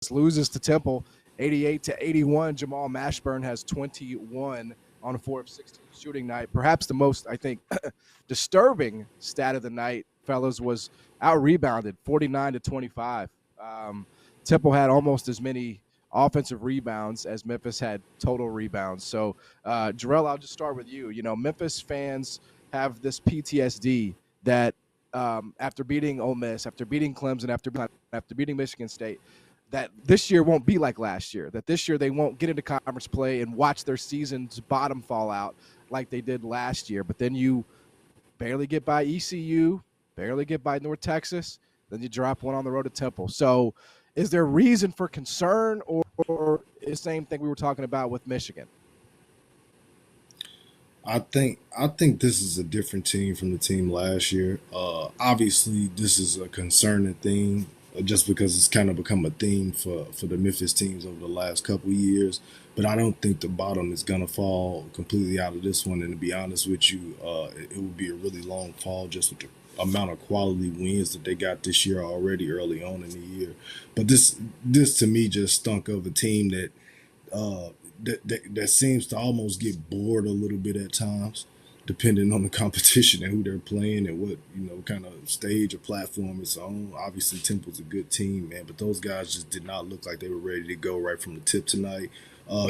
Memphis loses to Temple 88-81. Jamal Mashburn has 21 on a 4 of 16 shooting night. Perhaps the most, I think, disturbing stat of the night, fellas, was out-rebounded 49-25. Temple had almost as many offensive rebounds as Memphis had total rebounds. So, Jarrell, I'll just start with you. You know, Memphis fans have this PTSD that after beating Ole Miss, after beating Clemson, after beating Michigan State, that this year won't be like last year, that this year they won't get into conference play and watch their season's bottom fall out like they did last year. But then you barely get by ECU, barely get by North Texas, then you drop one on the road to Temple. So is there reason for concern, or the same thing we were talking about with Michigan? I think this is a different team from the team last year. Obviously, this is a concerning thing just because it's kind of become a theme for the Memphis teams over the last couple of years. But I don't think the bottom is going to fall completely out of this one. And to be honest with you, it would be a really long fall just with the amount of quality wins that they got this year already early on in the year. But this to me just stunk of a team that that seems to almost get bored a little bit at times, depending on the competition and who they're playing and what kind of stage or platform it's on. Obviously, Temple's a good team, man, but those guys just did not look like they were ready to go right from the tip tonight.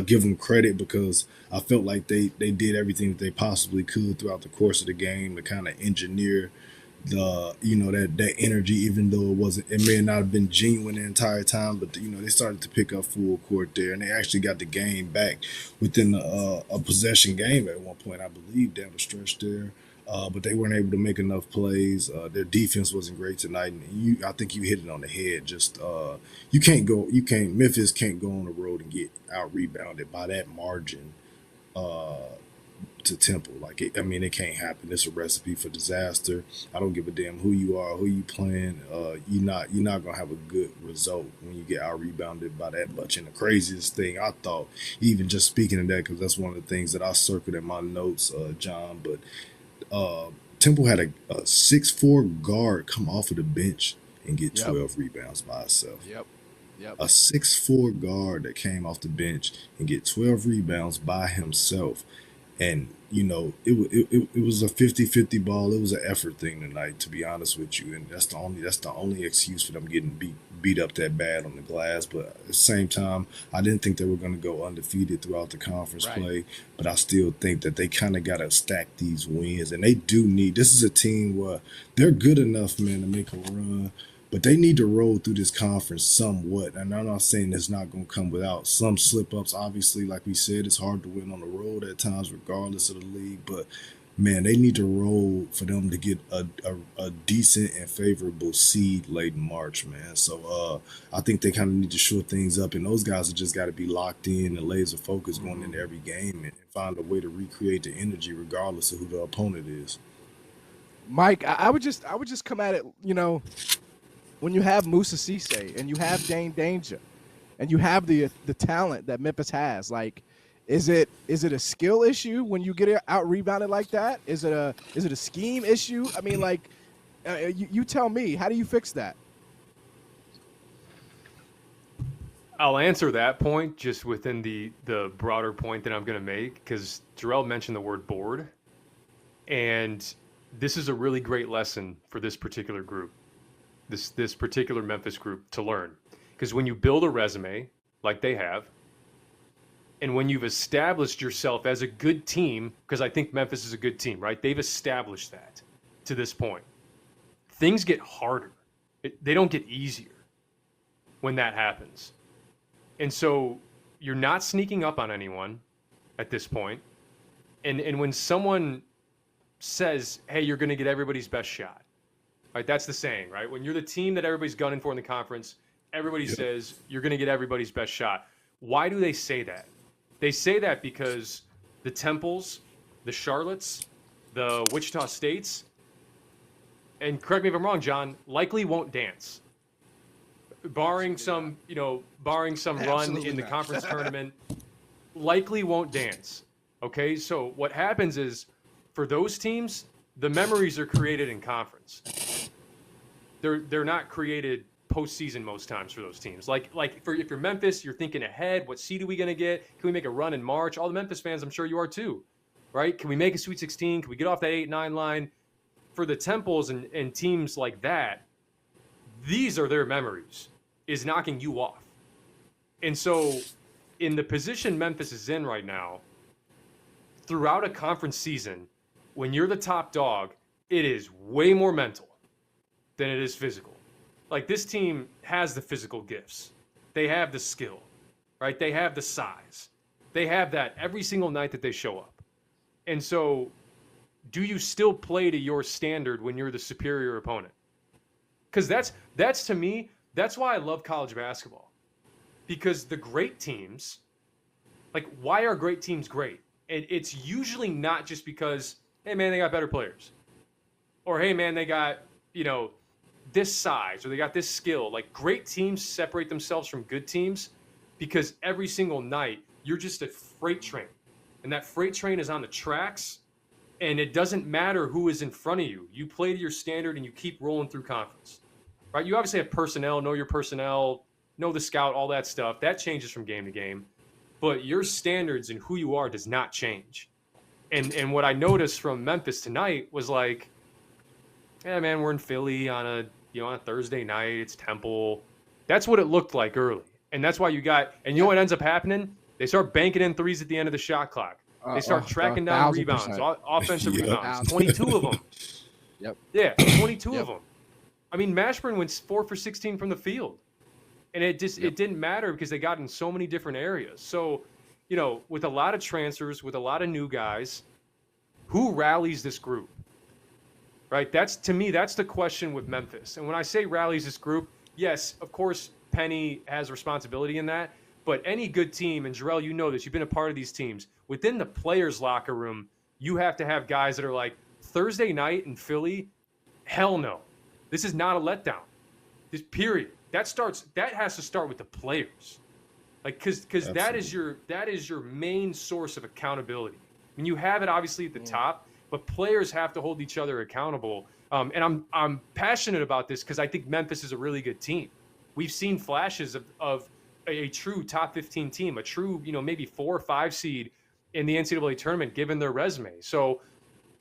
Give them credit because I felt like they did everything that they possibly could throughout the course of the game to kind of engineer that energy, even though it may not have been genuine the entire time, but they started to pick up full court there, and they actually got the game back within a possession game at one point, I believe, down the stretch there. But they weren't able to make enough plays. Their defense wasn't great tonight, and I think you hit it on the head. Just Memphis can't go on the road and get out rebounded by that margin. To Temple. It can't happen. It's a recipe for disaster. I don't give a damn who you are, who you playing. You're not gonna have a good result when you get out rebounded by that much. And the craziest thing I thought, even just speaking of that, because that's one of the things that I circled in my notes, John. But Temple had a 6'4" guard come off of the bench and get 12 rebounds by itself. Yep. A 6'4" guard that came off the bench and get 12 rebounds by himself. And, it was a 50-50 ball. It was an effort thing tonight, to be honest with you. And that's the only excuse for them getting beat up that bad on the glass. But at the same time, I didn't think they were going to go undefeated throughout the conference play. But I still think that they kind of got to stack these wins. And they do this is a team where they're good enough, man, to make a run. But they need to roll through this conference somewhat. And I'm not saying it's not going to come without some slip-ups. Obviously, like we said, it's hard to win on the road at times regardless of the league. But, man, they need to roll for them to get a decent and favorable seed late in March, man. So I think they kind of need to shore things up. And those guys have just got to be locked in and laser focused going into every game and find a way to recreate the energy regardless of who the opponent is. Mike, I would just come at it, when you have Musa Cisse and you have Dane Danger and you have the talent that Memphis has, is it a skill issue when you get out rebounded like that? Is it a scheme issue? I mean, you tell me, how do you fix that? I'll answer that point just within the broader point that I'm going to make, because Jarrell mentioned the word board, and this is a really great lesson for this particular group. This particular Memphis group to learn. Because when you build a resume like they have, and when you've established yourself as a good team, because I think Memphis is a good team, right? They've established that to this point. Things get harder. They don't get easier when that happens. And so you're not sneaking up on anyone at this point. And when someone says, hey, you're going to get everybody's best shot, right? That's the saying, right? When you're the team that everybody's gunning for in the conference, everybody says you're going to get everybody's best shot. Why do they say that? They say that because the Temples, the Charlottes, the Wichita States, and correct me if I'm wrong, John, likely won't dance. Barring some run in the conference tournament, likely won't dance. Okay, so what happens is, for those teams, the memories are created in conference. They're not created postseason most times for those teams. Like if you're Memphis, you're thinking ahead. What seed are we going to get? Can we make a run in March? All the Memphis fans, I'm sure you are too, right? Can we make a Sweet 16? Can we get off that 8-9 line? For the Temples and teams like that, these are their memories, is knocking you off. And so in the position Memphis is in right now, throughout a conference season, when you're the top dog, it is way more mental than it is physical. Like, this team has the physical gifts. They have the skill, right? They have the size. They have that every single night that they show up. And so do you still play to your standard when you're the superior opponent? Because that's to me, that's why I love college basketball. Because the great teams, like, why are great teams great? And it's usually not just because, hey, man, they got better players. Or, hey, man, they got, this size, or they got this skill. Like, great teams separate themselves from good teams because every single night you're just a freight train. And that freight train is on the tracks, and it doesn't matter who is in front of you. You play to your standard and you keep rolling through conference, right? You obviously have personnel, know your personnel, know the scout, all that stuff. That changes from game to game. But your standards and who you are does not change. And what I noticed from Memphis tonight was like, yeah, man, we're in Philly on a Thursday night. It's Temple. That's what it looked like early. And that's why you got – and you know what ends up happening? They start banking in threes at the end of the shot clock. They start tracking down rebounds, offensive rebounds, 22 of them. Yep. Yeah, 22 of them. I mean, Mashburn went 4 for 16 from the field. And it didn't matter because they got in so many different areas. So, with a lot of transfers, with a lot of new guys, who rallies this group? Right? To me, that's the question with Memphis. And when I say rallies this group, yes, of course, Penny has responsibility in that. But any good team, and Jarrell, you know this, you've been a part of these teams, within the players' locker room, you have to have guys that are like, Thursday night in Philly, hell no. This is not a letdown. This period. That has to start with the players. Like, because that is your main source of accountability. I mean, you have it obviously at the top, but players have to hold each other accountable. And I'm passionate about this because I think Memphis is a really good team. We've seen flashes of a true top 15 team, a true, maybe 4 or 5 seed in the NCAA tournament, given their resume. So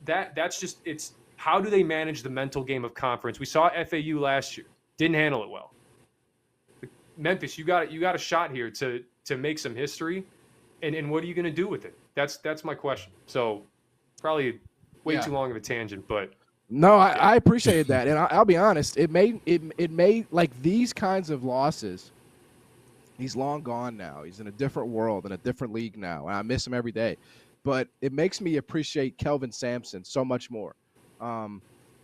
that's just, it's how do they manage the mental game of conference? We saw FAU last year, didn't handle it well. Memphis, you got a shot here to make some history, and what are you going to do with it? That's my question. So probably way too long of a tangent, but no, I appreciated that, and I'll be honest, it made like these kinds of losses. He's long gone now. He's in a different world, in a different league now, and I miss him every day. But it makes me appreciate Kelvin Sampson so much more.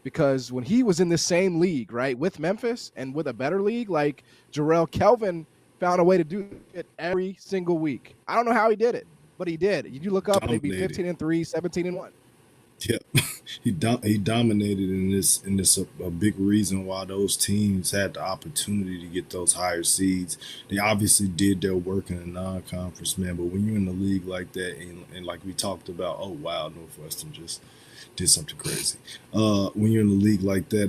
Because when he was in the same league, right, with Memphis and with a better league, like Jarrell, Kelvin found a way to do it every single week. I don't know how he did it, but he did. You look up, maybe 15-3, 17-1. Yeah, he dominated in this a big reason why those teams had the opportunity to get those higher seeds. They obviously did their work in a non-conference, man. But when you're in the league like that, and like we talked about, oh wow, Northwestern just did something crazy. When you're in the league like that,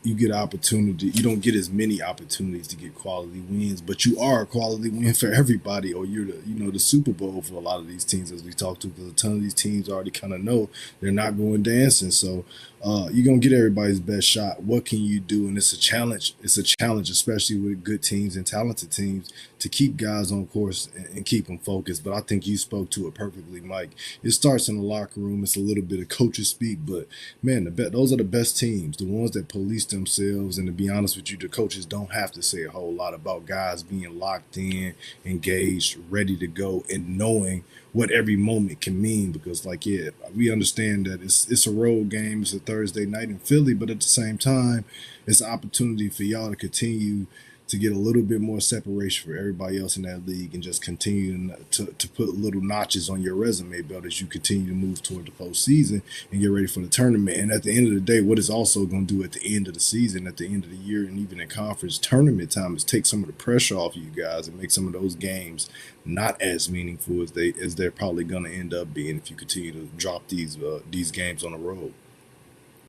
you get opportunity. You don't get as many opportunities to get quality wins, but you are a quality win for everybody, or you're the Super Bowl for a lot of these teams, as we talked to, because a ton of these teams already kind of know they're not going dancing. So you're gonna get everybody's best shot. What can you do? And it's a challenge. It's a challenge, especially with good teams and talented teams, to keep guys on course and keep them focused. But I think you spoke to it perfectly, Mike. It starts in the locker room. It's a little bit of coaches speak, but man, those are the best teams, the ones that police themselves. And to be honest with you, the coaches don't have to say a whole lot about guys being locked in, engaged, ready to go, and knowing what every moment can mean. Because, like, yeah, we understand that it's a road game. It's a Thursday night in Philly, but at the same time, it's an opportunity for y'all to continue to get a little bit more separation for everybody else in that league, and just continue to put little notches on your resume belt as you continue to move toward the postseason and get ready for the tournament. And at the end of the day, what it's also going to do at the end of the season, at the end of the year, and even in conference tournament time, is take some of the pressure off of you guys and make some of those games not as meaningful as they're probably going to end up being if you continue to drop these games on the road.